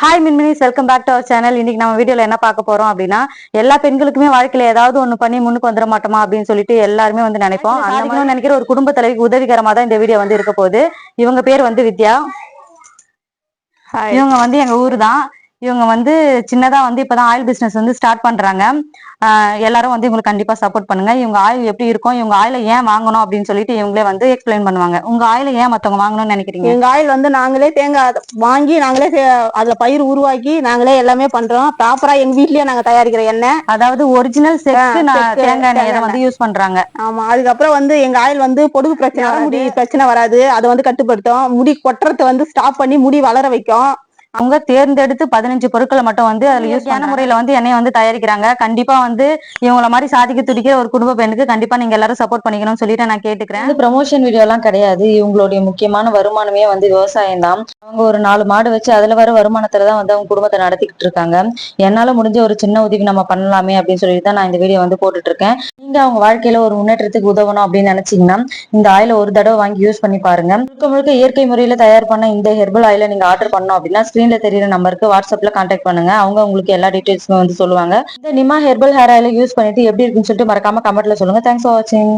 Hi மின்மினிஸ், welcome back to our channel. இன்னைக்கு நம்ம வீடியோல என்ன பார்க்க போறோம் அப்படின்னா, எல்லா பெண்களுக்குமே வாழ்க்கையில ஏதாவது ஒண்ணு பண்ணி முன்னுக்கு வந்துட மாட்டோமா அப்படின்னு சொல்லிட்டு எல்லாருமே வந்து நினைப்போம். சாதிக்கணும்னு நினைக்கிற ஒரு குடும்ப தலைவிக்கு உதவிகரமா தான் இந்த வீடியோ வந்து இருக்க போகுது. இவங்க பேர் வந்து வித்யா. இவங்க வந்து எங்க ஊர் தான். இவங்க வந்து சின்னதா வந்து இப்பதான் ஆயில் பிசினஸ் வந்து ஸ்டார்ட் பண்றாங்க. எல்லாரும் வந்து இவங்களுக்கு கண்டிப்பா சப்போர்ட் பண்ணுங்க. இவங்க ஆயில் எப்படி இருக்கும், இவங்க ஆயில ஏன் வாங்கணும் அப்படின்னு சொல்லிட்டு இவங்களே வந்து எக்ஸ்பிளைன் பண்ணுவாங்க. உங்க ஆயில ஏன் மத்தவங்க வாங்கணும்னு நினைக்கிறீங்க? எங்க ஆயில் வந்து நாங்களே தேங்காய் வாங்கி நாங்களே அதுல பயிர் உருவாக்கி நாங்களே எல்லாமே பண்றோம். ப்ராப்பரா எங்க வீட்லயே நாங்க தயாரிக்கிற எண்ணெய், அதாவது ஒரிஜினல் தேங்காய் எண்ணெய் வந்து யூஸ் பண்றாங்க. ஆமா. அதுக்கப்புறம் வந்து எங்க ஆயில் வந்து பொடுகு பிரச்சனை, முடி பிரச்சனை வராது. அதை வந்து கட்டுப்படுத்தும். முடி கொட்டுறத வந்து ஸ்டாப் பண்ணி முடி வளர வைக்கும். அவங்க தேர்ந்தெடுத்து 15 பொருட்களை மட்டும் வந்து அதுல யூஸ்யான முறையில வந்து எண்ணெய் வந்து தயாரிக்கிறாங்க. கண்டிப்பா வந்து இவங்கள மாதிரி சாதிக்க துடிக்கிற ஒரு குடும்ப பெண்ணுக்கு கண்டிப்பா நீங்க எல்லாரும் சப்போர்ட் பண்ணிக்கணும்னு சொல்லிட்டு நான் கேட்டுக்கிறேன். ப்ரமோஷன் வீடியோ எல்லாம் கிடையாது. இவங்களுடைய முக்கியமான வருமானமே வந்து விவசாயம் தான். அவங்க ஒரு 4 மாடு வச்சு அதுல வர வருமானத்துலதான் வந்து அவங்க குடும்பத்தை நடத்திக்கிட்டு இருக்காங்க. என்னால முடிஞ்ச ஒரு சின்ன உதவி நம்ம பண்ணலாமே அப்படின்னு சொல்லிட்டு தான் நான் இந்த வீடியோ வந்து போட்டுட்டு இருக்கேன். நீங்க அவங்க வாழ்க்கையில ஒரு முன்னேற்றத்துக்கு உதவணும் அப்படின்னு நினைச்சீங்கன்னா இந்த ஆயில ஒரு தடவை வாங்கி யூஸ் பண்ணி பாருங்க. முழுக்க முழுக்க இயற்கை முறையில தயார் பண்ண இந்த ஹெர்பல் ஆயில நீங்க ஆர்டர் பண்ணோம் அப்படின்னா ஸ்கிரீன்ல தெரியுற நம்பருக்கு வாட்ஸ்அப்ல கான்டாக்ட் பண்ணுங்க. அவங்க உங்களுக்கு எல்லா டீடைல்ஸுமே வந்து சொல்லுவாங்க. இந்த நிமா ஹெர்பல் ஹேர் ஆயில யூஸ் பண்ணிட்டு எப்படி இருக்குன்னு சொல்லிட்டு மறக்காம கமெண்ட்ல சொல்லுங்க. தேங்க்ஸ் ஃபார் வாட்சிங்.